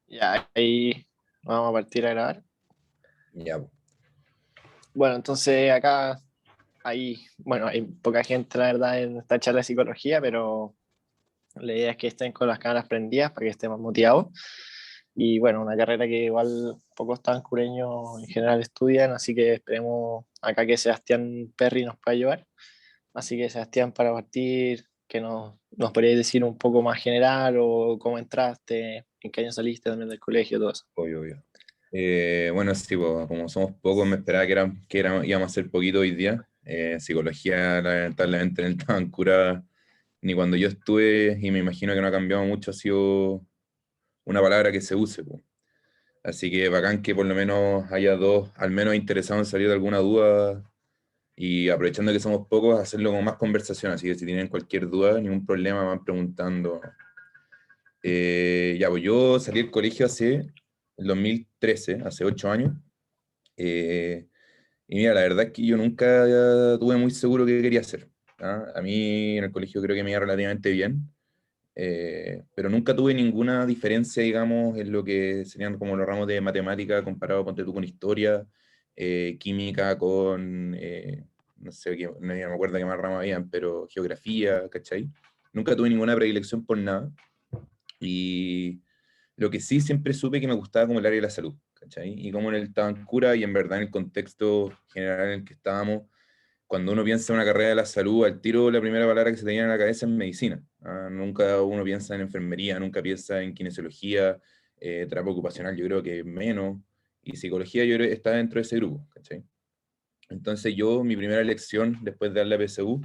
Ya, ahí vamos a partir a grabar. Ya, po. Bueno, entonces acá hay poca gente, la verdad, en esta charla de psicología, pero la idea es que estén con las cámaras prendidas para que estén más motivados. Y bueno, una carrera que igual pocos tancureños en general estudian, así que esperemos acá que Sebastián Perry nos pueda ayudar. Así que Sebastián, para partir, que nos podrías decir un poco más general o cómo entraste, en qué año saliste también del colegio, todo eso. Obvio, obvio. Bueno, sí, po, como somos pocos, me esperaba íbamos a ser poquito hoy día. Psicología, lamentablemente, en el Tabancura, ni cuando yo estuve, y me imagino que no ha cambiado mucho, ha sido una palabra que se use, po. Así que bacán que por lo menos haya dos, al menos interesados en salir de alguna duda, y aprovechando que somos pocos, hacerlo con más conversación. Así que si tienen cualquier duda, ningún problema, van preguntando. Ya, pues yo salí del colegio el 2013, hace 8 años. Eh, y mira, la verdad es que yo nunca tuve muy seguro qué quería hacer. ¿Ah? A mí en el colegio creo que me iba relativamente bien, pero nunca tuve ninguna diferencia, digamos, en lo que serían como los ramos de matemática comparado, ponte tú, con historia, química con, no sé, no me acuerdo qué más ramos habían, pero geografía, ¿cachai? Nunca tuve ninguna predilección por nada. Y lo que sí siempre supe que me gustaba como el área de la salud, ¿cachai? Y como en el Tabancura y en verdad en el contexto general en el que estábamos, cuando uno piensa en una carrera de la salud, al tiro la primera palabra que se te viene a la cabeza es medicina. ¿Ah? Nunca uno piensa en enfermería, nunca piensa en kinesiología, terapia ocupacional, yo creo que menos, y psicología yo creo que está dentro de ese grupo, ¿cachai? Entonces yo, mi primera elección después de dar la PSU,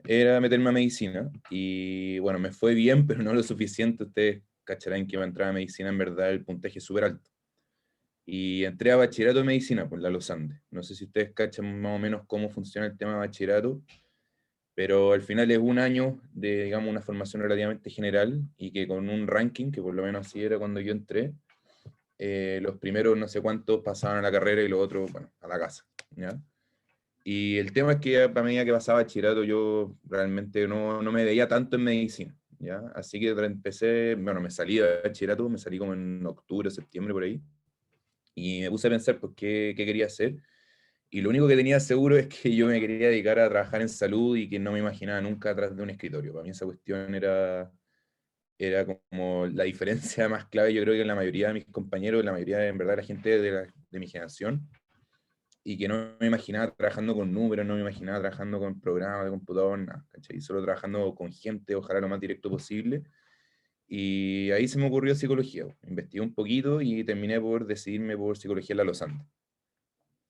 era meterme a medicina y bueno, me fue bien, pero no lo suficiente. Ustedes cacharán que iba a entrar a medicina, en verdad el puntaje es súper alto. Y entré a bachillerato de medicina por la Los Andes. No sé si ustedes cachan más o menos cómo funciona el tema de bachillerato, pero al final es un año de, digamos, una formación relativamente general y que con un ranking, que por lo menos así era cuando yo entré, los primeros no sé cuántos pasaban a la carrera y los otros, bueno, a la casa, ¿ya? Y el tema es que a medida que pasaba bachillerato yo realmente no me veía tanto en medicina, ¿ya? Así que empecé, bueno, me salí de bachillerato, me salí como en octubre, septiembre, por ahí, y me puse a pensar, pues, qué quería hacer. Y lo único que tenía seguro es que yo me quería dedicar a trabajar en salud y que no me imaginaba nunca atrás de un escritorio. Para mí esa cuestión era como la diferencia más clave, yo creo que en la mayoría de mis compañeros, la mayoría de, en verdad, la gente de mi generación, y que no me imaginaba trabajando con números, no me imaginaba trabajando con programas de computador, nada, ¿cachai? Solo trabajando con gente, ojalá lo más directo posible. Y ahí se me ocurrió psicología. Investigué un poquito y terminé por decidirme por psicología en la Los Andes.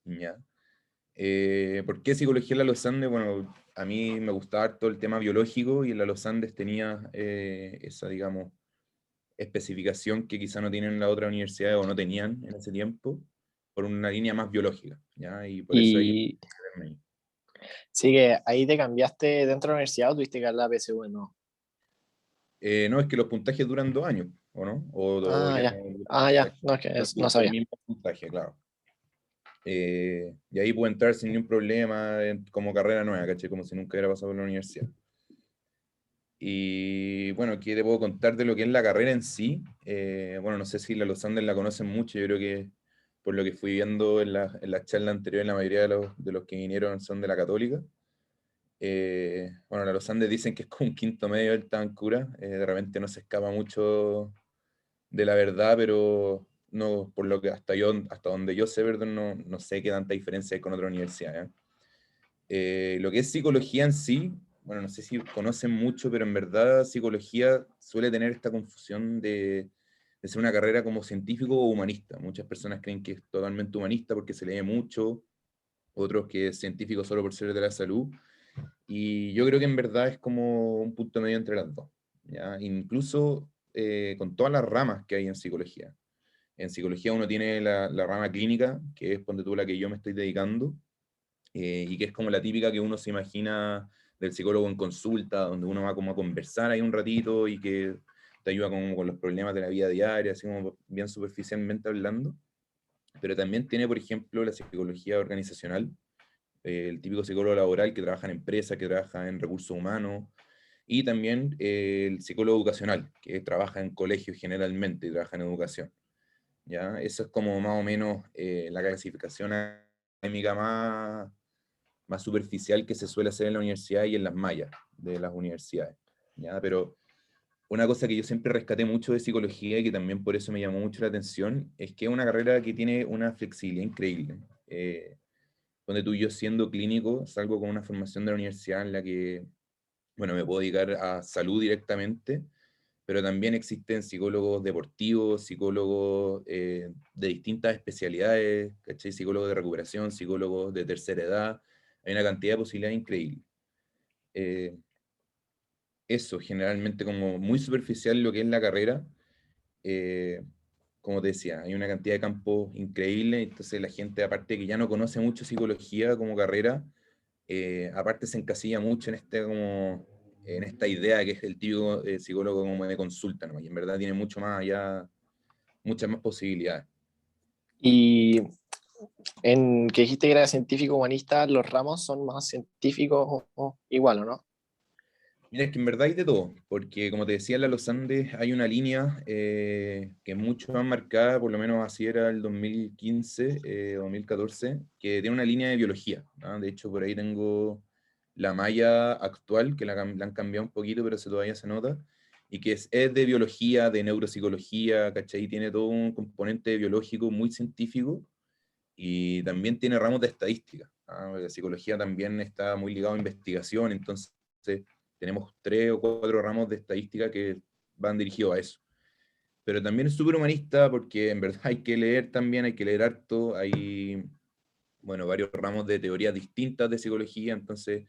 ¿Ya? ¿Por qué psicología en la Los Andes? Bueno, a mí me gustaba todo el tema biológico y en la Los Andes tenía esa, digamos, especificación que quizá no tienen las otras universidades o no tenían en ese tiempo, por una línea más biológica, ¿ya? Y por eso ahí... Y sí que ahí te cambiaste dentro de la universidad o tuviste que dar la PSU, ¿no? No, es que los puntajes duran 2 años, ¿o no? O Ah, ya ya. Ah, ya. No, es que no, no el sabía. mismo puntaje, claro. Y ahí puedo entrar sin ningún problema como carrera nueva, ¿cachai? Como si nunca hubiera pasado por la universidad. Y bueno, ¿qué te puedo contar de lo que es la carrera en sí? Bueno, no sé si la Los Andes la conocen mucho, yo creo que por lo que fui viendo en la charla anterior, la mayoría de los que vinieron son de la Católica. Bueno, la Los Andes dicen que es como un quinto medio del Tabancura, de repente no se escapa mucho de la verdad, pero no, por lo que hasta donde yo sé, perdón, no sé qué tanta diferencia hay con otra universidad, ¿eh? Lo que es psicología en sí, bueno, no sé si conocen mucho, pero en verdad psicología suele tener esta confusión de ser una carrera como científico o humanista. Muchas personas creen que es totalmente humanista porque se lee mucho, otros que es científico solo por ser de la salud, y yo creo que en verdad es como un punto medio entre las dos, ¿ya? Incluso con todas las ramas que hay en psicología. En psicología uno tiene la rama clínica, que es ponte tú la que yo me estoy dedicando, y que es como la típica que uno se imagina del psicólogo en consulta, donde uno va como a conversar ahí un ratito y que te ayuda como con los problemas de la vida diaria, así como bien superficialmente hablando. Pero también tiene, por ejemplo, la psicología organizacional, el típico psicólogo laboral que trabaja en empresas, que trabaja en recursos humanos, y también el psicólogo educacional, que trabaja en colegios generalmente y trabaja en educación. ¿Ya? Eso es como más o menos la clasificación académica más superficial que se suele hacer en la universidad y en las mallas de las universidades. ¿Ya? Pero una cosa que yo siempre rescaté mucho de psicología y que también por eso me llamó mucho la atención es que es una carrera que tiene una flexibilidad increíble. Donde tú y yo siendo clínico salgo con una formación de la universidad en la que, bueno, me puedo dedicar a salud directamente, pero también existen psicólogos deportivos, psicólogos de distintas especialidades, ¿cachai? Psicólogos de recuperación, psicólogos de tercera edad, hay una cantidad de posibilidades increíble. Eh, Eso, generalmente como muy superficial lo que es la carrera, eh, como te decía, hay una cantidad de campos increíble, entonces la gente, aparte que ya no conoce mucho psicología como carrera, aparte se encasilla mucho en en esta idea que es el típico psicólogo como de consulta, ¿no? Y en verdad tiene mucho más allá, muchas más posibilidades. Y en que dijiste que era científico humanista, los ramos son más científicos o igual, ¿o no? Mira, es que en verdad hay de todo, porque como te decía, en la Los Andes hay una línea que es mucho más marcada, por lo menos así era el 2015, 2014, que tiene una línea de biología, ¿no? De hecho, por ahí tengo la malla actual, que la han cambiado un poquito, pero se todavía se nota, y que es de biología, de neuropsicología, ¿cachai? Tiene todo un componente biológico muy científico, y también tiene ramos de estadística, ¿ah? La psicología también está muy ligado a investigación, entonces tenemos 3 o 4 ramos de estadística que van dirigidos a eso. Pero también es súper humanista porque en verdad hay que leer también, hay que leer harto, hay, bueno, varios ramos de teorías distintas de psicología, entonces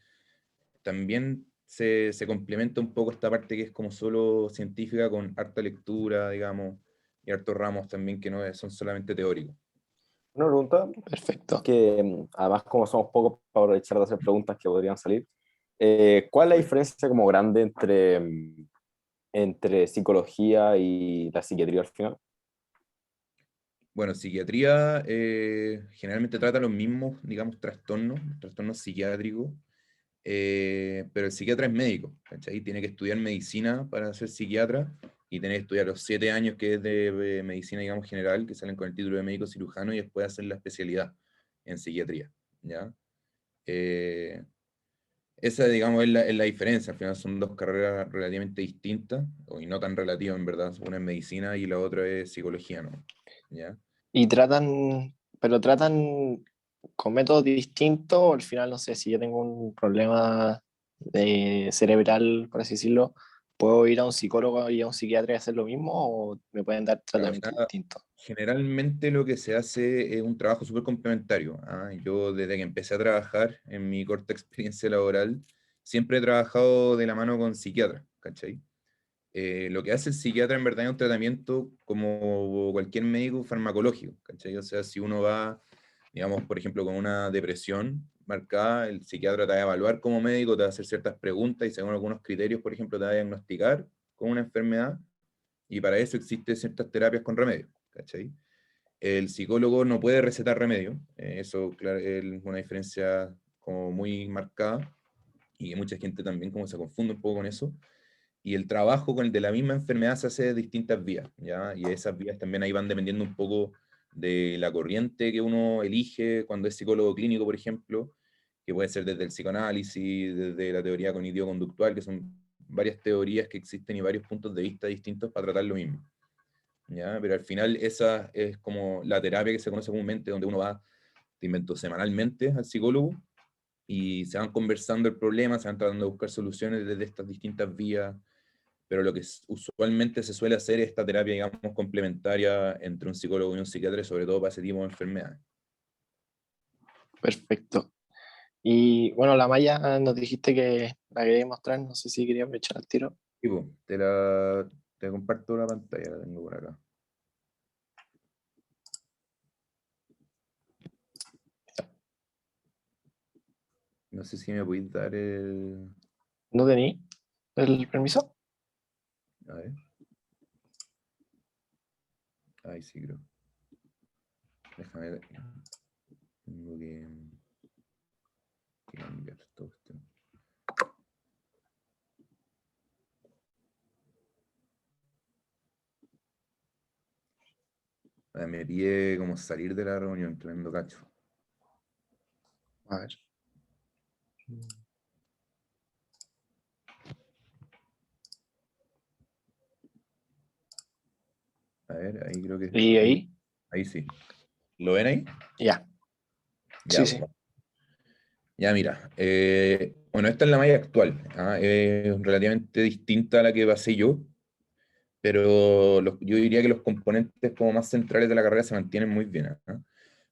también se complementa un poco esta parte que es como solo científica con harta lectura, digamos, y hartos ramos también que no son solamente teóricos. Una pregunta Perfecto. que, además, como somos pocos para aprovechar de hacer preguntas que podrían salir, ¿cuál es la diferencia como grande entre psicología y la psiquiatría al final? Bueno, psiquiatría generalmente trata los mismos, digamos, trastornos psiquiátricos, pero el psiquiatra es médico, ¿cachai? Tiene que estudiar medicina para ser psiquiatra y tiene que estudiar los 7 años que es de medicina, digamos, general, que salen con el título de médico cirujano y después hacer la especialidad en psiquiatría, ¿ya? Eh, Esa, digamos, es la diferencia. Al final son dos carreras relativamente distintas, y no tan relativas en verdad. Una es medicina y la otra es psicología, ¿no? ¿Ya? Y pero tratan con métodos distintos, o al final, no sé, si yo tengo un problema cerebral, por así decirlo, ¿puedo ir a un psicólogo y a un psiquiatra y hacer lo mismo o me pueden dar O tratamientos sea, distintos? generalmente lo que se hace es un trabajo súper complementario. ¿Ah? Yo desde que empecé a trabajar en mi corta experiencia laboral, siempre he trabajado de la mano con psiquiatras, ¿cachai? Lo que hace el psiquiatra en verdad es un tratamiento como cualquier médico farmacológico, ¿cachai? O sea, si uno va, digamos, por ejemplo, con una depresión marcada, el psiquiatra te va a evaluar como médico, te va a hacer ciertas preguntas y según algunos criterios, por ejemplo, te va a diagnosticar con una enfermedad y para eso existen ciertas terapias con remedio, ¿cachai? El psicólogo no puede recetar remedio, eso claro, es una diferencia como muy marcada y mucha gente también como se confunde un poco con eso. Y el trabajo con el de la misma enfermedad se hace de distintas vías, ¿ya? Y esas vías también ahí van dependiendo un poco de la corriente que uno elige cuando es psicólogo clínico, por ejemplo, que puede ser desde el psicoanálisis, desde la teoría cognitivo-conductual, que son varias teorías que existen y varios puntos de vista distintos para tratar lo mismo. ¿Ya? Pero al final esa es como la terapia que se conoce comúnmente, donde uno va, te invento, semanalmente al psicólogo y se van conversando el problema, se van tratando de buscar soluciones desde estas distintas vías, pero lo que usualmente se suele hacer es esta terapia, digamos, complementaria entre un psicólogo y un psiquiatra, sobre todo para ese tipo de enfermedades. Perfecto. Y bueno, la malla nos dijiste que la quería mostrar, no sé si quería aprovechar el tiro. Tipo, te comparto la pantalla, la tengo por acá. No sé si me podéis dar el... ¿No tení el permiso? A ver. Ay, sí, creo. Déjame ver. Tengo que cambiar todo esto. Me pide como salir de la reunión, tremendo cacho. A ver. A ver, ahí creo que... ¿Y ahí? Ahí sí. ¿Lo ven ahí? Ya. Ya, Sí, sí. bueno. Ya, mira. Bueno, esta es la malla actual. Es relativamente distinta a la que pasé yo, pero yo diría que los componentes como más centrales de la carrera se mantienen muy bien.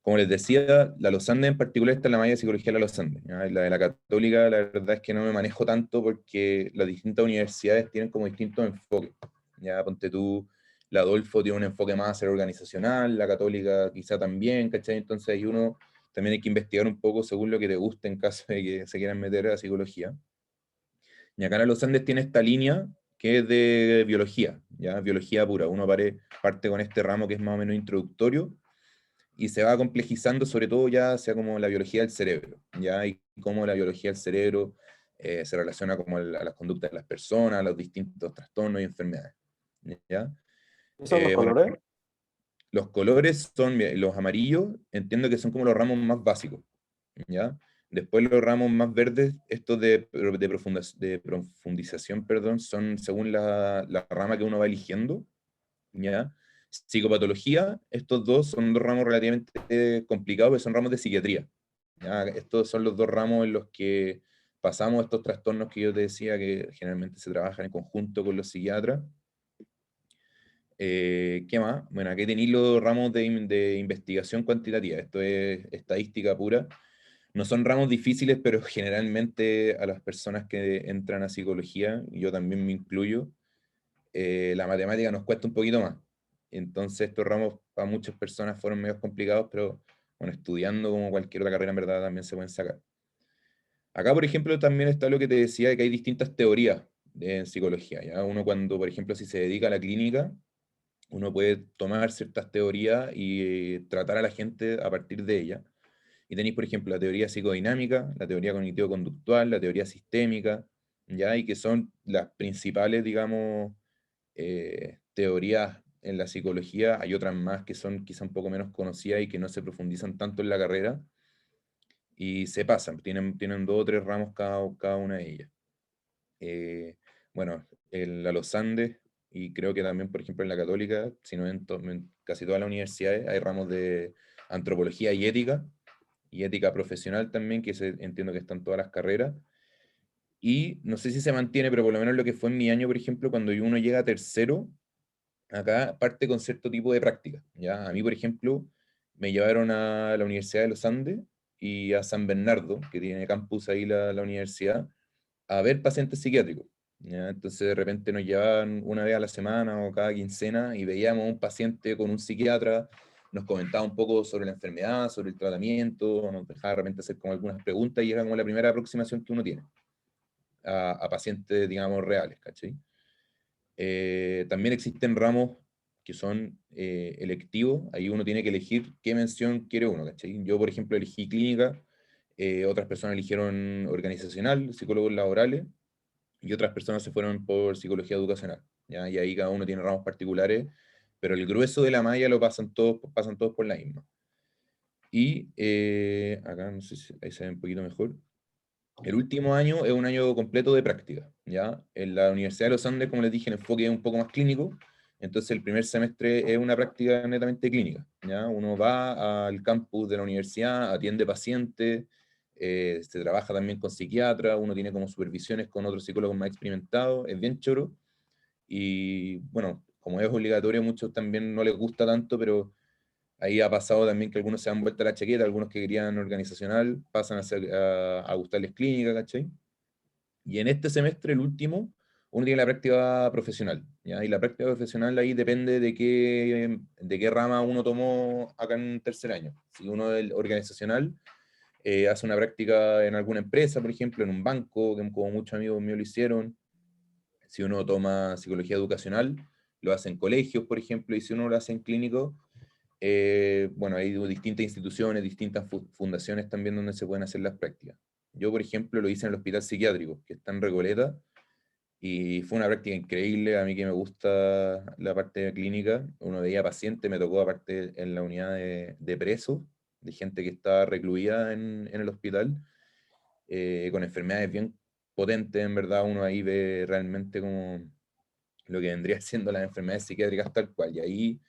Como les decía, la Los Andes en particular está en la malla de psicología de la Los Andes. ¿Ya? La de la Católica, la verdad es que no me manejo tanto porque las distintas universidades tienen como distintos enfoques. Ya, ponte tú, la Adolfo tiene un enfoque más a ser organizacional, la Católica quizá también, ¿cachai? Entonces ahí uno también hay que investigar un poco según lo que te guste en caso de que se quieran meter a psicología. Y acá en Los Andes tiene esta línea que es de biología, ¿ya? Biología pura. Uno parte con este ramo que es más o menos introductorio y se va complejizando sobre todo ya hacia como la biología del cerebro, ¿ya? Y cómo la biología del cerebro se relaciona como a las conductas de las personas, a los distintos trastornos y enfermedades, ¿ya? ¿Qué son los Bueno, colores? los colores son, mira, los amarillos, entiendo que son como los ramos más básicos, ¿ya? Después los ramos más verdes, estos de profundización, perdón, son según la rama que uno va eligiendo, ¿ya? Psicopatología, estos dos son dos ramos relativamente complicados, que son ramos de psiquiatría, ¿ya? Estos son los dos ramos en los que pasamos estos trastornos que yo te decía que generalmente se trabajan en conjunto con los psiquiatras. ¿Qué más? Bueno, aquí tenéis los ramos de investigación cuantitativa, esto es estadística pura. No son ramos difíciles, pero generalmente a las personas que entran a psicología, y yo también me incluyo, la matemática nos cuesta un poquito más. Entonces estos ramos para muchas personas fueron medio complicados, pero bueno, estudiando como cualquier otra carrera en verdad también se pueden sacar. Acá, por ejemplo, también está lo que te decía, de que hay distintas teorías en psicología, ¿ya? Uno cuando, por ejemplo, si se dedica a la clínica, uno puede tomar ciertas teorías y tratar a la gente a partir de ellas. Y tenéis, por ejemplo, la teoría psicodinámica, la teoría cognitivo-conductual, la teoría sistémica, ¿ya? Y que son las principales, digamos, teorías en la psicología. Hay otras más que son quizá un poco menos conocidas y que no se profundizan tanto en la carrera y se pasan, tienen dos o tres ramos cada una de ellas. Bueno, en la Los Andes y creo que también, por ejemplo, en la Católica, sino en casi todas las universidades, hay ramos de antropología y ética profesional también, entiendo que están todas las carreras. Y no sé si se mantiene, pero por lo menos lo que fue en mi año, por ejemplo, cuando uno llega a tercero, acá parte con cierto tipo de práctica, ¿ya? A mí, por ejemplo, me llevaron a la Universidad de los Andes y a San Bernardo, que tiene campus ahí la universidad, a ver pacientes psiquiátricos, ¿ya? Entonces de repente nos llevaban una vez a la semana o cada quincena y veíamos a un paciente con un psiquiatra, nos comentaba un poco sobre la enfermedad, sobre el tratamiento, nos dejaba de repente hacer como algunas preguntas y era como la primera aproximación que uno tiene a pacientes, digamos, reales, ¿cachai? También existen ramos que son electivos, ahí uno tiene que elegir qué mención quiere uno, ¿cachai? Yo, por ejemplo, elegí clínica, otras personas eligieron organizacional, psicólogos laborales, y otras personas se fueron por psicología educacional, ¿ya? Y ahí cada uno tiene ramos particulares, pero el grueso de la malla lo pasan todos por la misma. Y acá, no sé si ahí se ve un poquito mejor, el último año es un año completo de práctica, ¿ya? En la Universidad de los Andes, como les dije, el enfoque es un poco más clínico, entonces el primer semestre es una práctica netamente clínica, ¿ya? Uno va al campus de la universidad, atiende pacientes, se trabaja también con psiquiatras, uno tiene como supervisiones con otros psicólogos más experimentados, es bien choro, y bueno, como es obligatorio, a muchos también no les gusta tanto, pero ahí ha pasado también que algunos se han vuelto a la chaqueta, algunos que querían organizacional, pasan a gustarles clínica, ¿cachai? Y en este semestre, el último, uno tiene la práctica profesional, ¿ya? Y la práctica profesional ahí depende de qué rama uno tomó acá en tercer año. Si uno es organizacional, hace una práctica en alguna empresa, por ejemplo, en un banco, como muchos amigos míos lo hicieron. Si uno toma psicología educacional, lo hace en colegios, por ejemplo, y si uno lo hace en clínico, bueno, hay distintas instituciones, distintas fundaciones también donde se pueden hacer las prácticas. Yo, por ejemplo, lo hice en el hospital psiquiátrico, que está en Recoleta, Y fue una práctica increíble, a mí que me gusta la parte clínica. Uno veía pacientes, me tocó aparte en la unidad de presos, de gente que estaba recluida en el hospital, con enfermedades bien potentes, en verdad uno ahí ve realmente como lo que vendría siendo las enfermedades psiquiátricas tal cual. Y ahí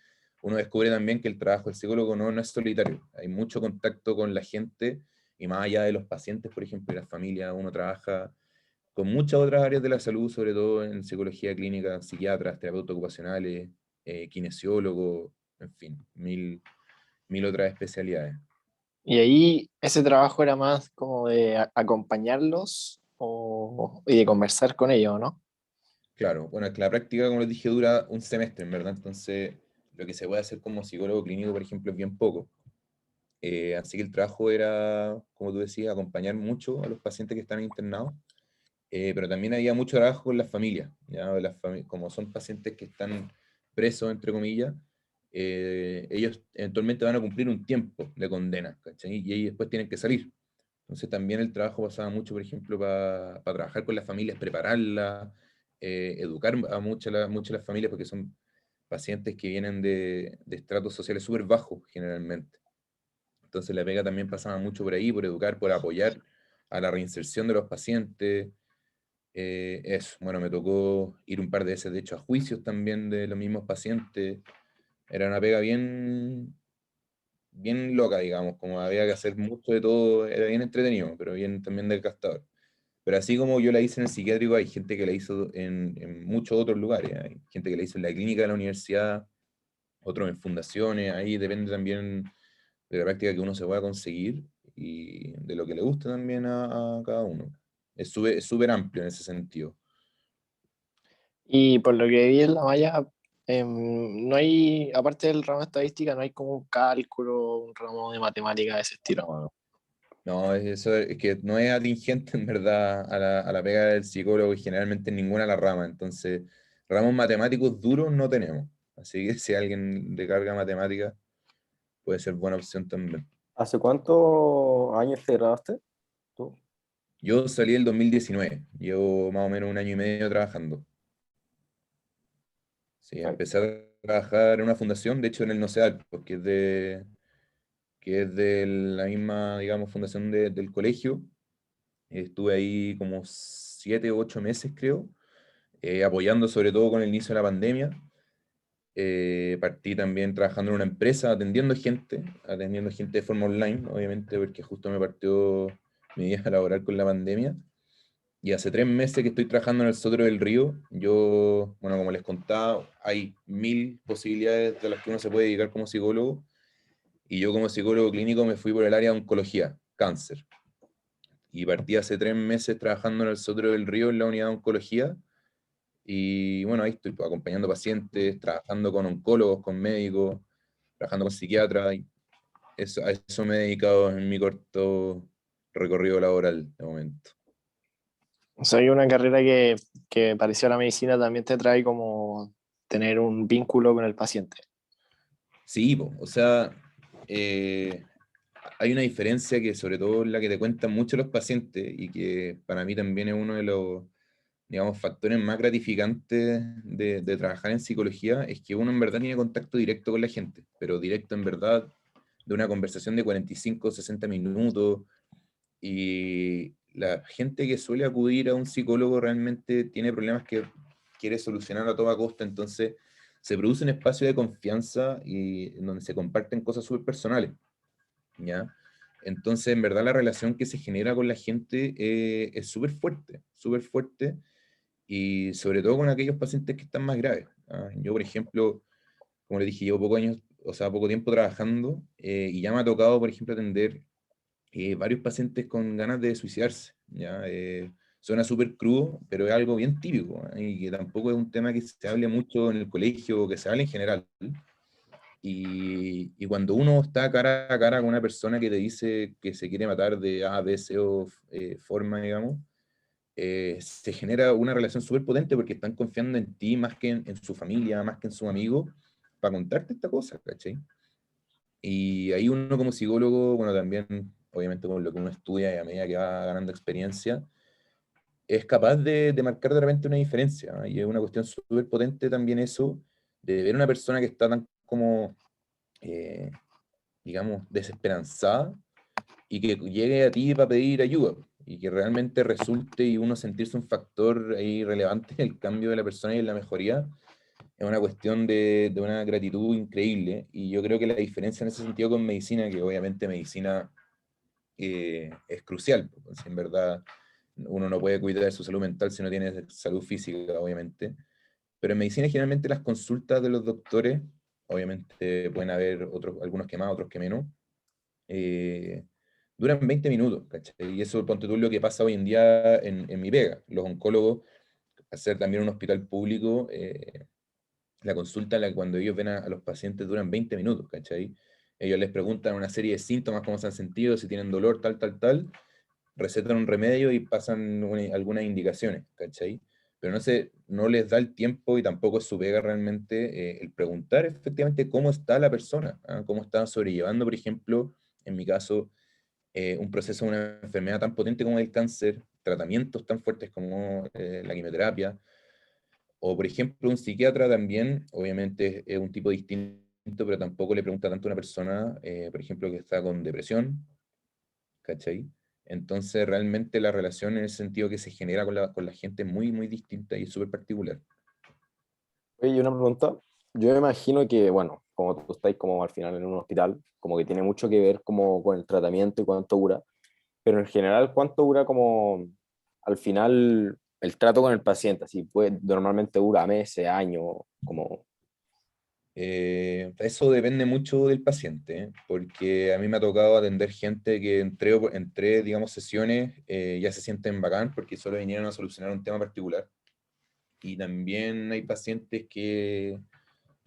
uno descubre también que el trabajo del psicólogo no es solitario, hay mucho contacto con la gente y más allá de los pacientes, por ejemplo, y las familias, uno trabaja con muchas otras áreas de la salud, sobre todo en psicología clínica, psiquiatras, terapeutas ocupacionales, kinesiólogos, en fin, mil otras especialidades. Y ahí ese trabajo era más como de acompañarlos y de conversar con ellos, ¿no? Claro, bueno, es que la práctica, como les dije, dura un semestre, en verdad, entonces lo que se puede hacer como psicólogo clínico, por ejemplo, es bien poco. Así que el trabajo era, como tú decías, acompañar mucho a los pacientes que están internados, pero también había mucho trabajo con las familias, ¿ya? Como son pacientes que están presos, entre comillas, ellos eventualmente van a cumplir un tiempo de condena, ¿cachai? Y ellos después tienen que salir. Entonces también el trabajo pasaba mucho, por ejemplo, para trabajar con las familias, prepararlas, educar a muchas las familias, porque son pacientes que vienen de estratos sociales súper bajos generalmente. Entonces la pega también pasaba mucho por ahí, por educar, por apoyar a la reinserción de los pacientes. Eso, bueno, me tocó ir un par de veces, de hecho, a juicios también de los mismos pacientes. Era una pega bien loca, digamos, como había que hacer mucho de todo, era bien entretenido, pero bien también desgastador. Pero así como yo la hice en el psiquiátrico, hay gente que la hizo en muchos otros lugares. Hay gente que la hizo en la clínica de la universidad, otros en fundaciones, ahí depende también de la práctica que uno se pueda conseguir y de lo que le guste también a cada uno. Es súper amplio en ese sentido. Y por lo que vi en la malla, no hay, aparte del ramo de estadística, no hay como un cálculo, un ramo de matemática de ese estilo. No, no, eso es que no es atingente en verdad a la pega del psicólogo y generalmente en ninguna de las ramas. Entonces, ramos matemáticos duros no tenemos. Así que si alguien le carga matemáticas, puede ser buena opción también. ¿Hace cuántos años te graduaste tú? Yo salí el 2019, llevo más o menos un año y medio trabajando. Sí, Ay, empecé a trabajar en una fundación, de hecho en el NOCEAL, porque que es de la misma, digamos, fundación del colegio. Estuve ahí como 7 u 8 meses, creo, apoyando sobre todo con el inicio de la pandemia. Partí también trabajando en una empresa, atendiendo gente de forma online, obviamente, porque justo me partió mi vida laboral con la pandemia. Y hace 3 meses que estoy trabajando en el Sotero del Río. Yo, bueno, como les contaba, hay mil posibilidades de las que uno se puede dedicar como psicólogo. Y yo como psicólogo clínico me fui por el área de oncología, cáncer. Y partí hace 3 meses trabajando en el Sotero del Río en la unidad de oncología. Y bueno, ahí estoy pues, acompañando pacientes, trabajando con oncólogos, con médicos, trabajando con psiquiatras. Y a eso me he dedicado en mi corto recorrido laboral de momento. O sea, hay una carrera que pareció a la medicina también te trae como tener un vínculo con el paciente. Sí, po, o sea, eh, hay una diferencia que sobre todo la que te cuentan mucho los pacientes y que para mí también es uno de los, digamos, factores más gratificantes de trabajar en psicología, es que uno en verdad tiene contacto directo con la gente, pero directo en verdad de una conversación de 45 o 60 minutos y la gente que suele acudir a un psicólogo realmente tiene problemas que quiere solucionar a toda costa, entonces se produce un espacio de confianza y en donde se comparten cosas súper personales. ¿Ya? Entonces, en verdad, la relación que se genera con la gente es súper fuerte, y sobre todo con aquellos pacientes que están más graves. ¿Ah? Yo, por ejemplo, como le dije, llevo pocos años, o sea, poco tiempo trabajando, y ya me ha tocado, por ejemplo, atender varios pacientes con ganas de suicidarse. ¿Ya? Suena súper crudo, pero es algo bien típico, ¿eh? Y que tampoco es un tema que se hable mucho en el colegio o que se hable en general. Y cuando uno está cara a cara con una persona que te dice que se quiere matar de A, B, C o forma, digamos, se genera una relación súper potente porque están confiando en ti más que en su familia, más que en su amigo, para contarte esta cosa, ¿cachai? Y ahí uno como psicólogo, bueno, también, obviamente con lo que uno estudia y a medida que va ganando experiencia, es capaz de marcar de repente una diferencia, ¿ah? Y es una cuestión súper potente también eso, de ver una persona que está tan como, eh, digamos, desesperanzada, y que llegue a ti para pedir ayuda, y que realmente resulte y uno sentirse un factor ahí relevante en el cambio de la persona y en la mejoría, es una cuestión de una gratitud increíble. Y yo creo que la diferencia en ese sentido con medicina, que obviamente medicina es crucial, porque si en verdad uno no puede cuidar de su salud mental si no tiene salud física, obviamente. Pero en medicina generalmente las consultas de los doctores, obviamente pueden haber otros, algunos que más, otros que menos, eh, duran 20 minutos, ¿cachai? Y eso, ponte tú, lo que pasa hoy en día en mi pega. Los oncólogos, hacer también un hospital público, la consulta cuando ellos ven a los pacientes duran 20 minutos, ¿cachai? Ellos les preguntan una serie de síntomas, cómo se han sentido, si tienen dolor, tal, tal, tal, recetan un remedio y pasan algunas indicaciones, ¿cachai? Pero no les da el tiempo y tampoco es su pega realmente el preguntar efectivamente cómo está la persona, ¿ah? Cómo está sobrellevando, por ejemplo, en mi caso, un proceso de una enfermedad tan potente como el cáncer, tratamientos tan fuertes como la quimioterapia, o por ejemplo un psiquiatra también, obviamente es un tipo distinto, pero tampoco le pregunta tanto a una persona, por ejemplo, que está con depresión, ¿cachai? Entonces, realmente la relación en el sentido que se genera con la gente es muy, muy distinta y es súper particular. Oye, y una pregunta. Yo me imagino que, bueno, como tú estás como al final en un hospital, como que tiene mucho que ver como con el tratamiento y cuánto dura, pero en general, ¿cuánto dura como al final el trato con el paciente? Así puede, normalmente dura meses, años, como... Eso depende mucho del paciente, ¿eh? Porque a mí me ha tocado atender gente que entre digamos, sesiones ya se sienten bacán porque solo vinieron a solucionar un tema particular. Y también hay pacientes que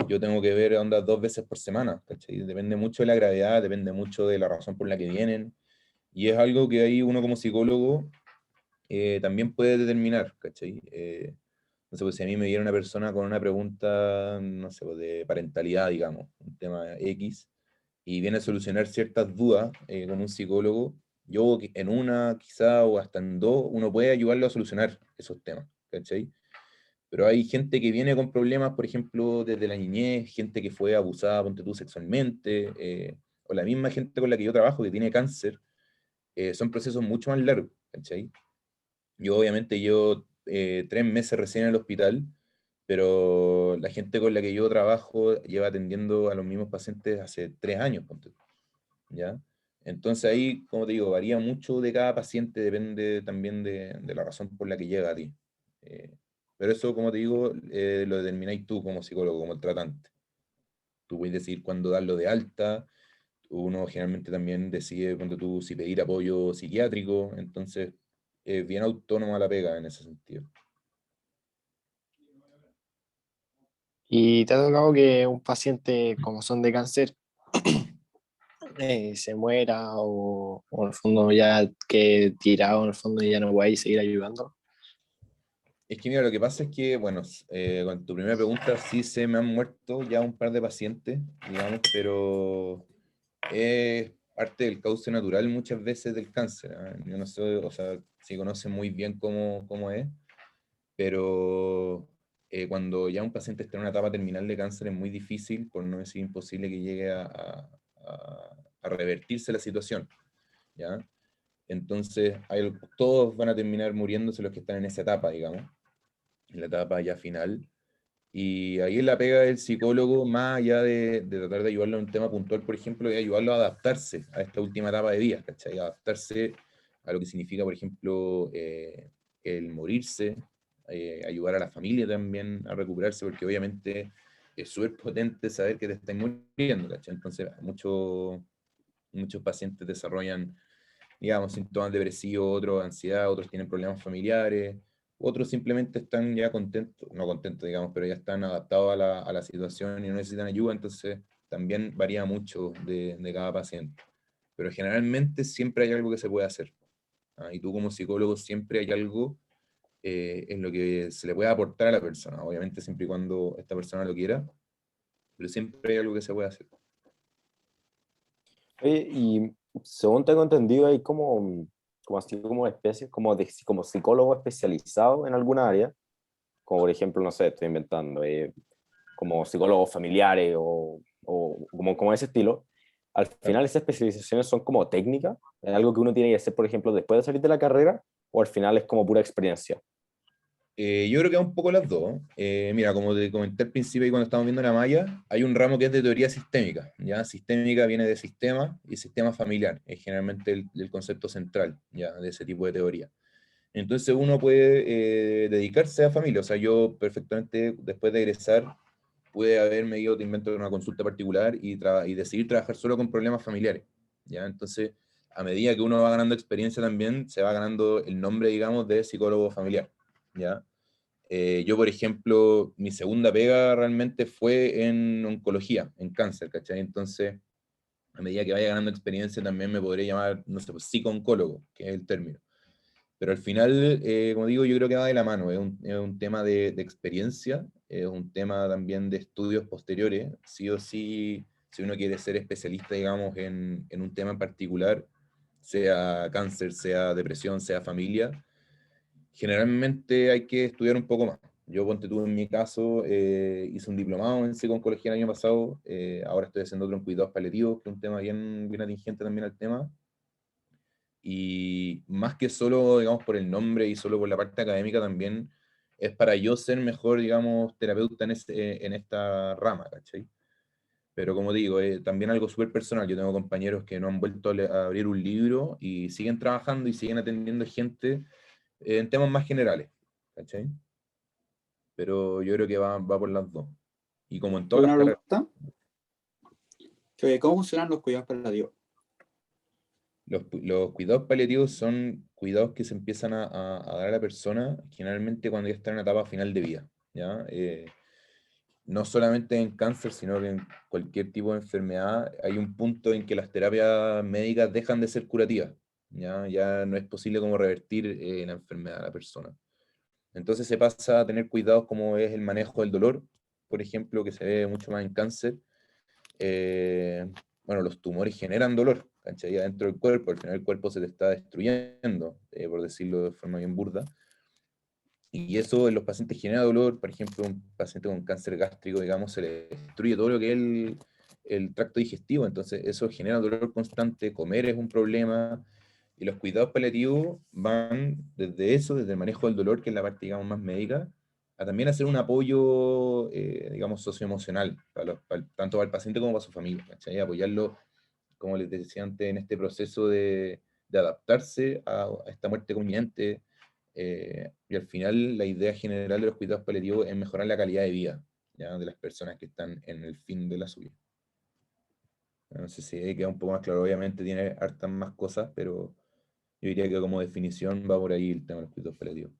yo tengo que ver onda 2 veces por semana, ¿cachai? Depende mucho de la gravedad, depende mucho de la razón por la que vienen. Y es algo que ahí uno como psicólogo también puede determinar, ¿cachai? No sé, pues si a mí me viene una persona con una pregunta, no sé, pues de parentalidad, digamos, un tema X, y viene a solucionar ciertas dudas con un psicólogo, yo en una quizá o hasta en dos, uno puede ayudarlo a solucionar esos temas, ¿cachai? Pero hay gente que viene con problemas, por ejemplo, desde la niñez, gente que fue abusada, ponte tú, sexualmente, o la misma gente con la que yo trabajo que tiene cáncer, son procesos mucho más largos, ¿cachai? Yo obviamente llevo 3 meses recién en el hospital, pero la gente con la que yo trabajo lleva atendiendo a los mismos pacientes hace 3 años, ponte tú, ¿ya? Entonces ahí, como te digo, varía mucho de cada paciente, depende también de la razón por la que llega a ti. Eh, pero eso, como te digo, lo determináis tú como psicólogo, como el tratante. Tú puedes decidir cuándo darlo de alta, uno generalmente también decide cuando tú si pedir apoyo psiquiátrico, entonces es bien autónoma la pega en ese sentido. ¿Y te ha tocado que un paciente, como son de cáncer, se muera o en el fondo ya que tirado en el fondo y ya no voy a seguir ayudando? Es que mira, lo que pasa es que, bueno, con tu primera pregunta sí se me han muerto ya un par de pacientes, digamos, pero es parte del cauce natural muchas veces del cáncer, ¿ah? Yo no sé, o sea, si conocen muy bien cómo es, pero cuando ya un paciente está en una etapa terminal de cáncer es muy difícil, por no decir imposible, que llegue a revertirse la situación, ¿ya? Entonces, todos van a terminar muriéndose los que están en esa etapa, digamos, en la etapa ya final. Y ahí es la pega del psicólogo, más allá de tratar de ayudarlo en un tema puntual, por ejemplo, es ayudarlo a adaptarse a esta última etapa de vida, ¿cachai? Adaptarse a lo que significa, por ejemplo, el morirse, ayudar a la familia también a recuperarse, porque obviamente es súper potente saber que te estás muriendo, ¿cachai? Entonces, muchos pacientes desarrollan, digamos, síntomas depresivos, otros ansiedad, otros tienen problemas familiares, otros simplemente están ya contentos, no contentos, digamos, pero ya están adaptados a la situación y no necesitan ayuda, entonces también varía mucho de cada paciente. Pero generalmente siempre hay algo que se puede hacer, ¿ah? Y tú como psicólogo siempre hay algo en lo que se le puede aportar a la persona, obviamente siempre y cuando esta persona lo quiera, pero siempre hay algo que se puede hacer. Oye, y según tengo entendido, hay como como así como especies, como psicólogo especializado en alguna área, como por ejemplo, no sé, estoy inventando, como psicólogos familiares o como ese estilo, al final esas especializaciones son como técnicas, es algo que uno tiene que hacer, por ejemplo, después de salir de la carrera, o al final es como pura experiencia. Yo creo que es un poco las dos. Mira, como te comenté al principio y cuando estábamos viendo la malla, hay un ramo que es de teoría sistémica. ¿Ya? Sistémica viene de sistema y sistema familiar. Es generalmente el concepto central, ¿ya? De ese tipo de teoría. Entonces uno puede dedicarse a familia. O sea, yo perfectamente después de egresar pude haberme ido, te invento, una consulta particular y decidir trabajar solo con problemas familiares. ¿Ya? Entonces, a medida que uno va ganando experiencia también, se va ganando el nombre, digamos, de psicólogo familiar. ¿Ya? Yo, por ejemplo, mi segunda pega realmente fue en oncología, en cáncer, ¿cachai? Entonces, a medida que vaya ganando experiencia, también me podré llamar, no sé, pues, psico-oncólogo, que es el término. Pero al final, como digo, yo creo que va de la mano, es un tema de experiencia, es un tema también de estudios posteriores, sí o sí, si uno quiere ser especialista, digamos, en un tema en particular, sea cáncer, sea depresión, sea familia, generalmente hay que estudiar un poco más. Yo, ponte tú, en mi caso, hice un diplomado en psico-oncología el año pasado, ahora estoy haciendo otro en cuidados paliativos, que es un tema bien, bien atingente también al tema, y más que solo, digamos, por el nombre y solo por la parte académica, también es para yo ser mejor, digamos, terapeuta en esta rama, ¿cachai? Pero como digo, también algo súper personal. Yo tengo compañeros que no han vuelto a abrir un libro y siguen trabajando y siguen atendiendo gente en temas más generales, ¿cachai? Pero yo creo que va por las dos. Y como en todas las Una carreras, pregunta, que ¿cómo funcionan los cuidados paliativos? los cuidados paliativos son cuidados que se empiezan a dar a la persona generalmente cuando ya está en una etapa final de vida, ¿ya? No solamente en cáncer, sino que en cualquier tipo de enfermedad hay un punto en que las terapias médicas dejan de ser curativas, ¿ya? Ya no es posible como revertir la enfermedad de la persona. Entonces se pasa a tener cuidados como es el manejo del dolor, por ejemplo, que se ve mucho más en cáncer. Eh, bueno, los tumores generan dolor, ¿cachai? Dentro del cuerpo, al final el cuerpo se te está destruyendo, por decirlo de forma bien burda. Y eso en los pacientes genera dolor. Por ejemplo, un paciente con cáncer gástrico, digamos, se le destruye todo lo que es el tracto digestivo, entonces eso genera dolor constante, comer es un problema, y los cuidados paliativos van desde eso, desde el manejo del dolor, que es la parte, digamos, más médica, a también hacer un apoyo, digamos, socioemocional, tanto para el paciente como para su familia, ¿cachai? Apoyarlo, como les decía antes, en este proceso de adaptarse a esta muerte conminente, y al final la idea general de los cuidados paliativos es mejorar la calidad de vida, ¿ya? De las personas que están en el fin de la suya. No sé si ahí queda un poco más claro, obviamente tiene hartas más cosas, pero yo diría que como definición va por ahí el tema de los cuidados paliativos.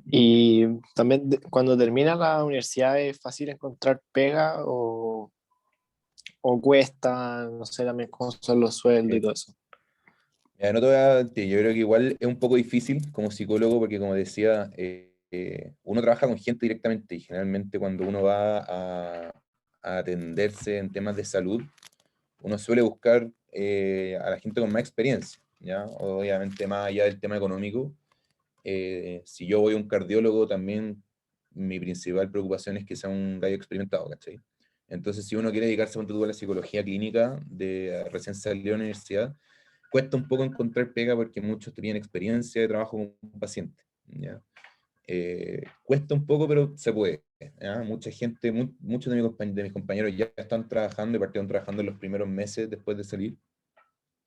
Y también cuando termina la universidad es fácil encontrar pega o cuesta, no sé, también cómo son los sueldos y todo eso. Ya, no te voy a mentir, yo creo que igual es un poco difícil como psicólogo porque, como decía, uno trabaja con gente directamente y generalmente cuando uno va a atenderse en temas de salud, uno suele buscar a la gente con más experiencia, ¿ya? Obviamente más allá del tema económico. Si yo voy a un cardiólogo, también mi principal preocupación es que sea un gallo experimentado, ¿cachai? Entonces, si uno quiere dedicarse ponte tú, a la psicología clínica, recién salió de la universidad, cuesta un poco encontrar pega porque muchos tenían experiencia de trabajo con pacientes, ¿ya? Cuesta un poco, pero se puede, ¿ya? Mucha gente, muchos de mis compañeros ya están trabajando y partieron trabajando en los primeros meses después de salir,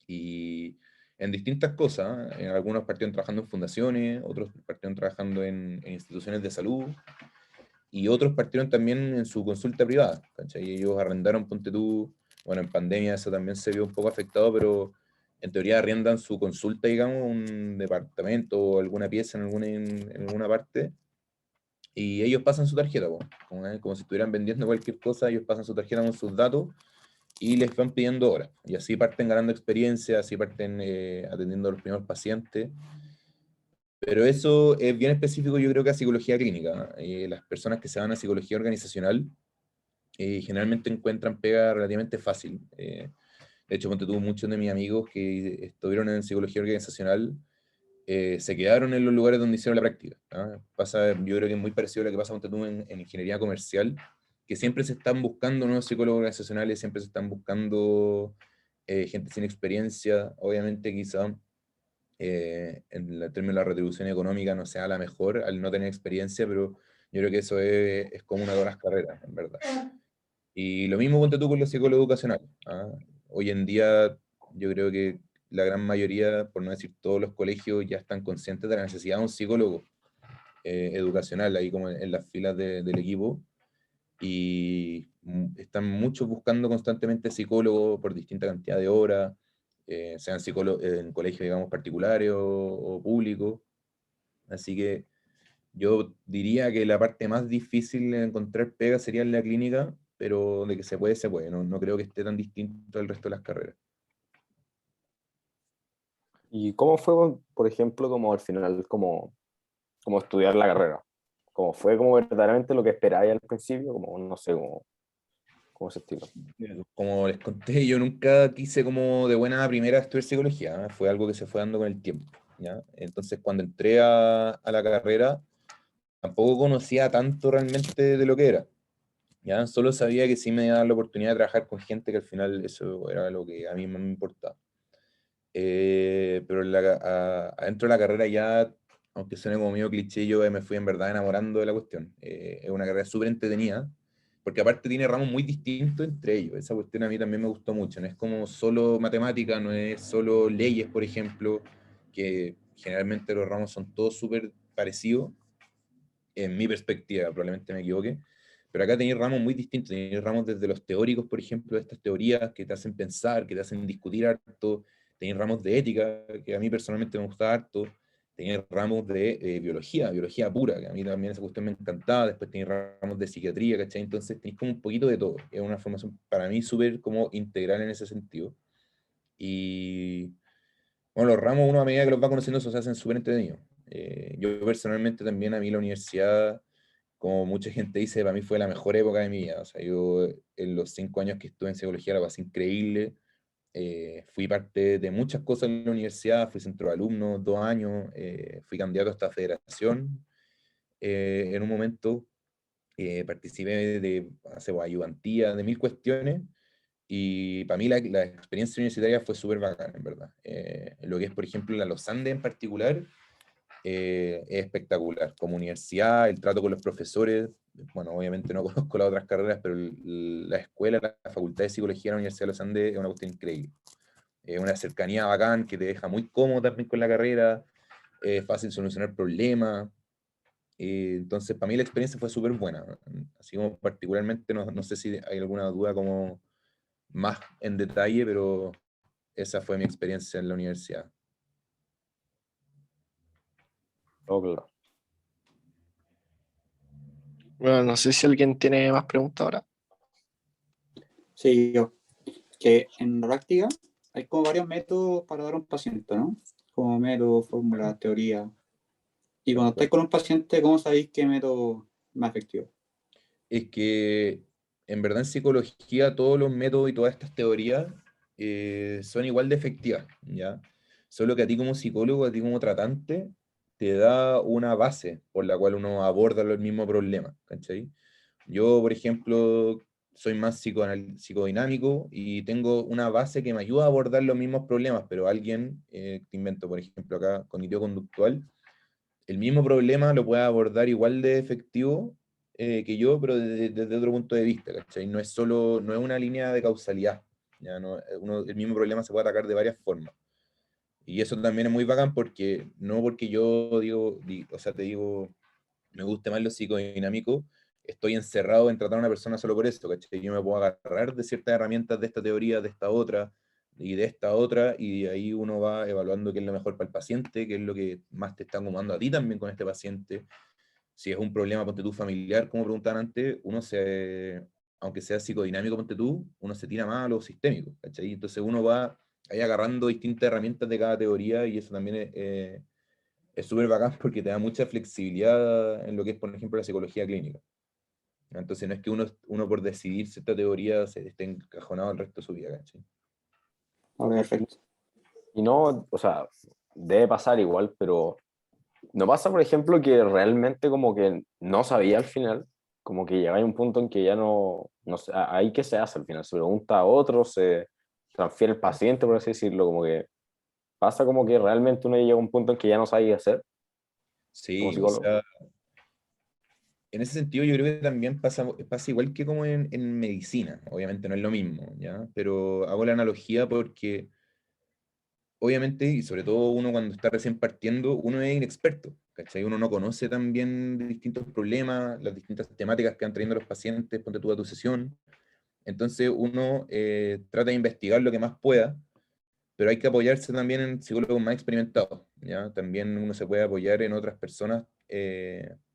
y en distintas cosas. En algunos partieron trabajando en fundaciones, otros partieron trabajando en instituciones de salud, y otros partieron también en su consulta privada, ¿cachai? Y ellos arrendaron, ponte tú, bueno, en pandemia eso también se vio un poco afectado, pero en teoría arrendan su consulta, digamos, un departamento o alguna pieza en alguna parte, y ellos pasan su tarjeta, po, como si estuvieran vendiendo cualquier cosa, ellos pasan su tarjeta con sus datos, y les van pidiendo horas. Y así parten ganando experiencia, así parten atendiendo a los primeros pacientes. Pero eso es bien específico, yo creo, que a psicología clínica. Las personas que se van a psicología organizacional generalmente encuentran pega relativamente fácil. De hecho, ponte tú, muchos de mis amigos que estuvieron en psicología organizacional se quedaron en los lugares donde hicieron la práctica. ¿Ah? Pasa, yo creo que es muy parecido a lo que pasa ponte tú, en ingeniería comercial, que siempre se están buscando nuevos psicólogos organizacionales, siempre se están buscando gente sin experiencia. Obviamente, quizá en el término de la retribución económica no sea la mejor al no tener experiencia, pero yo creo que eso es como una de las carreras, en verdad. Y lo mismo ponte tú con los psicólogos educacionales. ¿Ah? Hoy en día yo creo que la gran mayoría, por no decir todos los colegios, ya están conscientes de la necesidad de un psicólogo educacional ahí como en las filas del equipo, y están muchos buscando constantemente psicólogos por distinta cantidad de horas, sean psicólogos en colegios, digamos, particulares o públicos. Así que yo diría que la parte más difícil de encontrar pega sería en la clínica, pero de que se puede, se puede. No, no creo que esté tan distinto al resto de las carreras. ¿Y cómo fue, por ejemplo, como al final, como estudiar la carrera? ¿Cómo fue como verdaderamente lo que esperabas al principio? Como, no sé, como ese estilo. Como les conté, yo nunca quise como de buena primera estudiar psicología, ¿eh? Fue algo que se fue dando con el tiempo, ¿ya? Entonces cuando entré a la carrera, tampoco conocía tanto realmente de lo que era, ¿ya? Solo sabía que sí me iba a dar la oportunidad de trabajar con gente, que al final eso era lo que a mí más me importaba. Pero adentro de la carrera ya, aunque suene como medio cliché, yo me fui en verdad enamorando de la cuestión. Es una carrera súper entretenida, porque aparte tiene ramos muy distintos entre ellos. Esa cuestión a mí también me gustó mucho. No es como solo matemática, no es solo leyes, por ejemplo, que generalmente los ramos son todos súper parecidos, en mi perspectiva, probablemente me equivoque. Pero acá tenéis ramos muy distintos, tenéis ramos desde los teóricos, por ejemplo, de estas teorías que te hacen pensar, que te hacen discutir harto, tenéis ramos de ética, que a mí personalmente me gusta harto, tenéis ramos de biología, biología pura, que a mí también esa cuestión me encantaba, después tenéis ramos de psiquiatría, ¿cachai? Entonces tenéis como un poquito de todo, es una formación para mí súper como integral en ese sentido. Y bueno, los ramos uno a medida que los va conociendo se hacen súper entretenidos. Yo personalmente también a mí la universidad, como mucha gente dice, para mí fue la mejor época de mi vida. O sea, yo en los 5 años que estuve en psicología la pasé increíble. Fui parte de muchas cosas en la universidad, fui centro de alumnos 2 años, fui candidato a esta federación. En un momento participé de ayudantía, de mil cuestiones. Y para mí la experiencia universitaria fue súper bacana, en verdad. Lo que es, por ejemplo, la Los Andes en particular, es espectacular. Como universidad, el trato con los profesores, bueno, obviamente no conozco las otras carreras, pero la escuela, la Facultad de Psicología de la Universidad de los Andes es una cuestión increíble. Una cercanía bacán que te deja muy cómodo también con la carrera, es fácil solucionar problemas. Entonces, para mí la experiencia fue súper buena. Así como particularmente, no sé si hay alguna duda como más en detalle, pero esa fue mi experiencia en la universidad. Oh, claro. Bueno, no sé si alguien tiene más preguntas ahora. Sí, yo. Que en la práctica hay como varios métodos para dar a un paciente, ¿no? Como método, fórmula, teoría. Y cuando estáis con un paciente, ¿cómo sabéis qué método es más efectivo? Es que en verdad en psicología todos los métodos y todas estas teorías son igual de efectivas, ¿ya? Solo que a ti como psicólogo, a ti como tratante, te da una base por la cual uno aborda el mismo problema, ¿cachai? Yo, por ejemplo, soy más psicodinámico y tengo una base que me ayuda a abordar los mismos problemas, pero alguien, te invento, por ejemplo, acá, cognitivo-conductual, el mismo problema lo puede abordar igual de efectivo que yo, pero desde otro punto de vista, ¿cachai? No es solo, no es una línea de causalidad, ¿ya? No, el mismo problema se puede atacar de varias formas. Y eso también es muy bacán porque, no porque yo o sea, te digo, me guste más lo psicodinámico, estoy encerrado en tratar a una persona solo por eso, ¿cachai? Yo me puedo agarrar de ciertas herramientas de esta teoría, de esta otra, y de esta otra, y de ahí uno va evaluando qué es lo mejor para el paciente, qué es lo que más te está acomodando a ti también con este paciente. Si es un problema, ponte tú, familiar, como preguntaban antes, aunque sea psicodinámico, ponte tú, uno se tira más a lo sistémico, ¿cachai? Entonces uno va ahí agarrando distintas herramientas de cada teoría, y eso también es súper bacán porque te da mucha flexibilidad en lo que es, por ejemplo, la psicología clínica. Entonces no es que uno por decidir cierta teoría se esté encajonado el resto de su vida, ¿cachai? Ok, perfecto. Y no, o sea, debe pasar igual, pero no pasa, por ejemplo, que realmente como que no sabía al final, como que llega a un punto en que ya no sé, ahí qué se hace al final, se pregunta a otro, se transfiere el paciente, por así decirlo, como que pasa como que realmente uno llega a un punto en que ya no sabe qué hacer como Sí, o psicólogo. sea, en ese sentido yo creo que también pasa igual que como en medicina, obviamente no es lo mismo, ¿ya? Pero hago la analogía porque obviamente, y sobre todo uno cuando está recién partiendo, uno es inexperto, ¿cachai? Uno no conoce tan bien de distintos problemas, las distintas temáticas que van trayendo los pacientes, ponte tú a tu sesión. Entonces uno trata de investigar lo que más pueda, pero hay que apoyarse también en psicólogos más experimentados, ¿ya? También uno se puede apoyar en otras personas,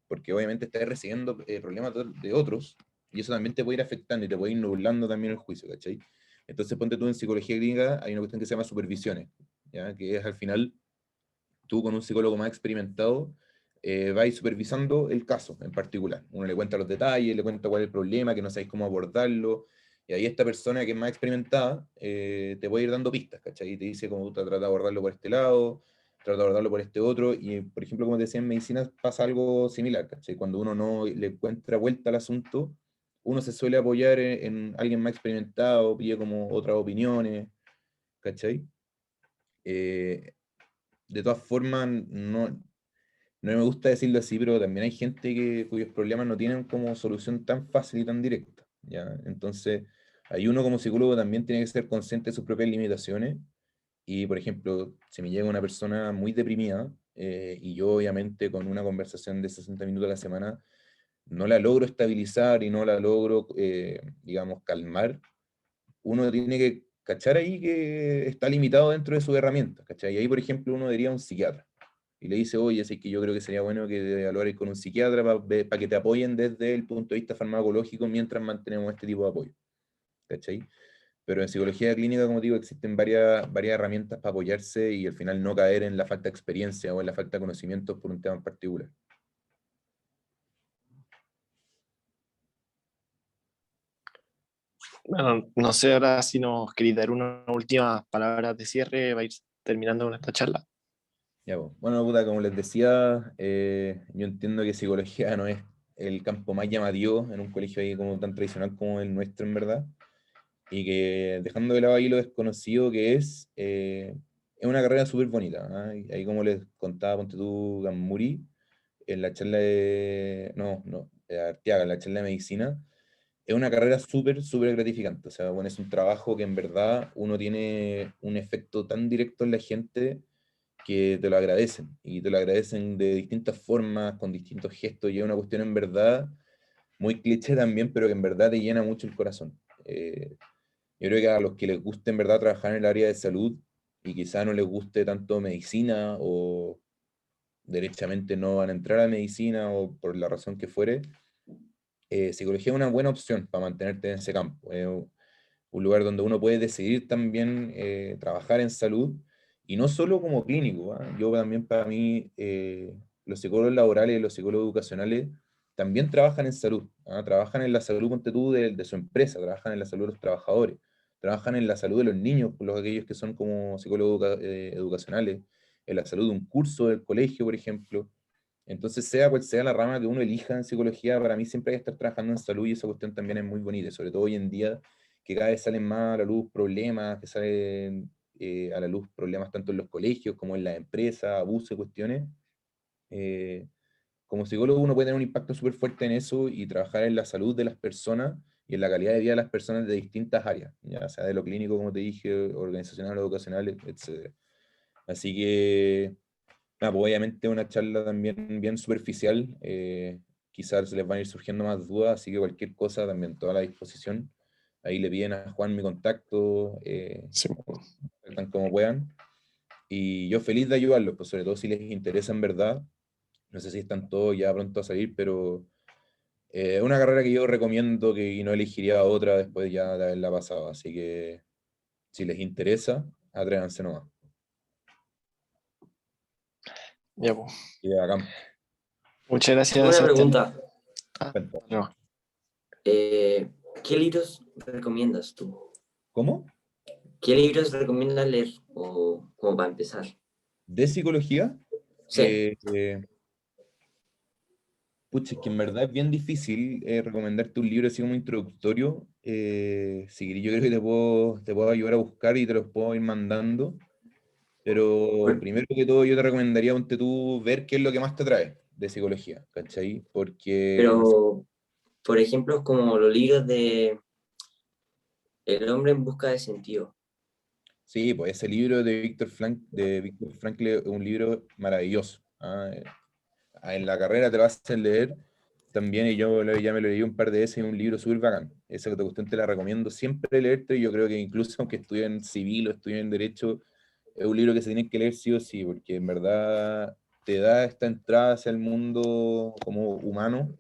porque obviamente estás recibiendo problemas de otros, y eso también te puede ir afectando y te puede ir nublando también el juicio, ¿cachai? Entonces ponte tú en psicología clínica, hay una cuestión que se llama supervisiones, ¿ya? Que es al final, tú con un psicólogo más experimentado, vais supervisando el caso en particular. Uno le cuenta los detalles, le cuenta cuál es el problema, que no sabéis cómo abordarlo, y ahí esta persona que es más experimentada te puede ir dando pistas, ¿cachai? Y te dice cómo trata de abordarlo por este lado, trata de abordarlo por este otro, y por ejemplo, como te decía, en medicina pasa algo similar, ¿cachai? Cuando uno no le encuentra vuelta al asunto, uno se suele apoyar en alguien más experimentado, pide como otras opiniones, ¿cachai? Eh, de todas formas, no me gusta decirlo así, pero también hay gente cuyos problemas no tienen como solución tan fácil y tan directa, ¿ya? Entonces, hay uno como psicólogo también tiene que ser consciente de sus propias limitaciones y, por ejemplo, si me llega una persona muy deprimida y yo obviamente con una conversación de 60 minutos a la semana no la logro estabilizar y no la logro, digamos, calmar, uno tiene que cachar ahí que está limitado dentro de sus herramientas, ¿cachai? Y ahí, por ejemplo, uno diría a un psiquiatra y le dice, oye, es que yo creo que sería bueno que te evaluares con un psiquiatra para que te apoyen desde el punto de vista farmacológico mientras mantenemos este tipo de apoyo, ¿cachai? Pero en psicología clínica, como digo, existen varias herramientas para apoyarse y al final no caer en la falta de experiencia o en la falta de conocimientos por un tema en particular. Bueno, no sé ahora si nos queréis dar unas últimas palabras de cierre, va a ir terminando con esta charla. Ya, pues. Bueno, puta, como les decía, yo entiendo que psicología no es el campo más llamativo en un colegio ahí como tan tradicional como el nuestro, en verdad. Y que dejando de lado ahí lo desconocido que es una carrera súper bonita. ¿Ah? Y ahí como les contaba, ponte tú, Gamuri, en la charla de Arteaga, en la charla de medicina, es una carrera súper, súper gratificante. O sea, bueno, es un trabajo que en verdad uno tiene un efecto tan directo en la gente que te lo agradecen. Y te lo agradecen de distintas formas, con distintos gestos. Y es una cuestión en verdad muy cliché también, pero que en verdad te llena mucho el corazón. Yo creo que a los que les guste en verdad trabajar en el área de salud y quizá no les guste tanto medicina o derechamente no van a entrar a medicina o por la razón que fuere, psicología es una buena opción para mantenerte en ese campo. Es un lugar donde uno puede decidir también trabajar en salud y no solo como clínico. ¿Ah? Yo también para mí, los psicólogos laborales y los psicólogos educacionales también trabajan en salud. ¿Ah? Trabajan en la salud, ponte tú, de su empresa, trabajan en la salud de los trabajadores, trabajan en la salud de los niños, los aquellos que son como psicólogos educacionales, en la salud de un curso del colegio, por ejemplo. Entonces, sea cual sea la rama que uno elija en psicología, para mí siempre hay que estar trabajando en salud y esa cuestión también es muy bonita, sobre todo hoy en día que cada vez salen más a la luz problemas, que salen a la luz problemas tanto en los colegios como en las empresas, abusos y cuestiones. Eh, Como psicólogo uno puede tener un impacto súper fuerte en eso y trabajar en la salud de las personas y en la calidad de vida de las personas de distintas áreas, ya sea de lo clínico, como te dije, organizacional, educacional, etc. Así que pues, obviamente una charla también bien superficial, quizás les van a ir surgiendo más dudas, así que cualquier cosa también, toda la disposición. Ahí le piden a Juan mi contacto, Sí. tan como puedan. Y yo feliz de ayudarlos, pues sobre todo si les interesa en verdad. No sé si están todos ya pronto a salir, pero es una carrera que yo recomiendo y no elegiría otra después ya de haberla pasado. Así que si les interesa, atrévanse nomás. Ya, pues. Y de acá, Muchas gracias, Una Sebastián. pregunta. Ah, cuenta. no. ¿Qué libros recomiendas tú? ¿Cómo? ¿Qué libros recomiendas leer o como para empezar? ¿De psicología? Sí. Pucha, es que en verdad es bien difícil recomendarte un libro así como introductorio. Si querés, yo creo que te puedo ayudar a buscar y te los puedo ir mandando. Pero Bueno, primero que todo, yo te recomendaría, ponte tú, ver qué es lo que más te atrae de psicología, ¿cachai? Porque, no sé, pero, por ejemplo, como los libros de El hombre en busca de sentido. sí, pues ese libro de Víctor Frankl es un libro maravilloso. En la carrera te lo hacen leer también, y ya me lo leí un par de veces, es un libro súper bacán. Esa cuestión te la recomiendo siempre leerte, y yo creo que incluso aunque estudie en civil o estudie en derecho, es un libro que se tiene que leer sí o sí, porque en verdad te da esta entrada hacia el mundo como humano,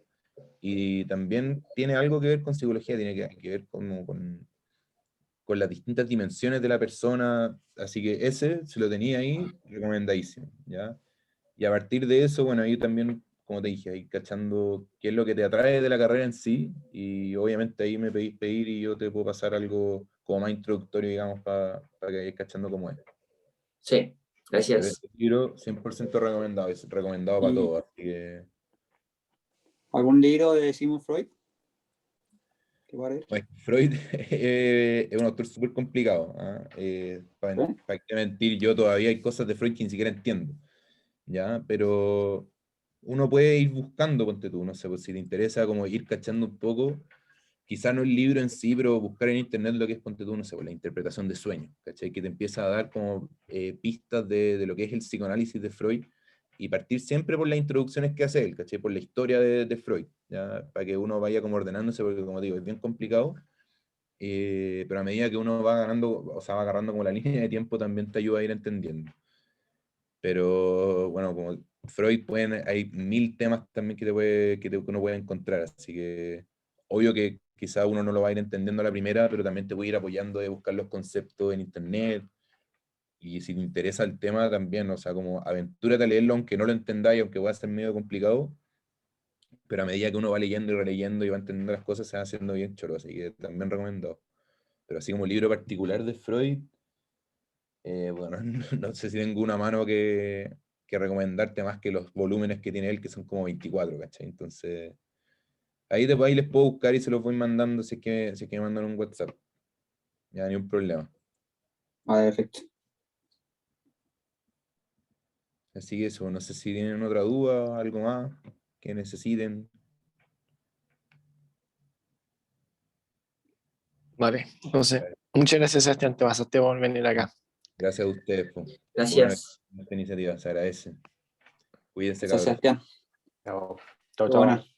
y también tiene algo que ver con psicología, tiene que ver con las distintas dimensiones de la persona, así que ese, si lo tenía ahí, recomendadísimo, ¿ya? Y a partir de eso, bueno, ahí también, como te dije, ahí cachando qué es lo que te atrae de la carrera en sí, y obviamente ahí me pedís pedir y yo te puedo pasar algo como más introductorio, digamos, para que vayas cachando cómo es. Sí, Pero gracias. este libro, 100% recomendado, es recomendado para ¿Y todos, así que... algún libro de Sigmund Freud? ¿Qué parece? Bueno, Freud es un autor súper complicado. Para ¿Sí? qué mentir, yo todavía hay cosas de Freud que ni siquiera entiendo, ¿ya? Pero uno puede ir buscando, ponte tú, no sé, pues si te interesa como ir cachando un poco, quizá no el libro en sí, pero buscar en internet lo que es, ponte tú, no sé, pues la interpretación de sueños, ¿cachai? Que te empieza a dar como pistas de lo que es el psicoanálisis de Freud, y partir siempre por las introducciones que hace él, ¿cachai? Por la historia de Freud, ¿ya? Para que uno vaya como ordenándose, porque como digo, es bien complicado, pero a medida que uno va ganando, o sea, va agarrando como la línea de tiempo, también te ayuda a ir entendiendo. Pero bueno, como Freud hay mil temas también que uno puede encontrar, así que obvio que quizá uno no lo va a ir entendiendo a la primera, pero también te puede ir apoyando de buscar los conceptos en internet, y si te interesa el tema también, o sea, como aventúrate a leerlo aunque no lo entendáis, aunque va a ser medio complicado, pero a medida que uno va leyendo y releyendo y va entendiendo las cosas, se va haciendo bien choro, así que también recomendado. Pero así como libro particular de Freud, bueno, no sé si tengo una mano que recomendarte más que los volúmenes que tiene él, que son como 24, ¿cachai? Entonces, ahí les puedo buscar y se los voy mandando si es que me mandan un WhatsApp. Ya, ni un problema. Ah, perfecto. Así que eso, no sé si tienen otra duda, algo más que necesiten. Vale, entonces, muchas gracias, Sebastián, te pasaste por venir acá. Gracias a ustedes, po. Qué bueno Gracias. esta iniciativa, se agradece. Cuídense, Gracias, cabros. Sebastián. Chao, chao. Qué buena.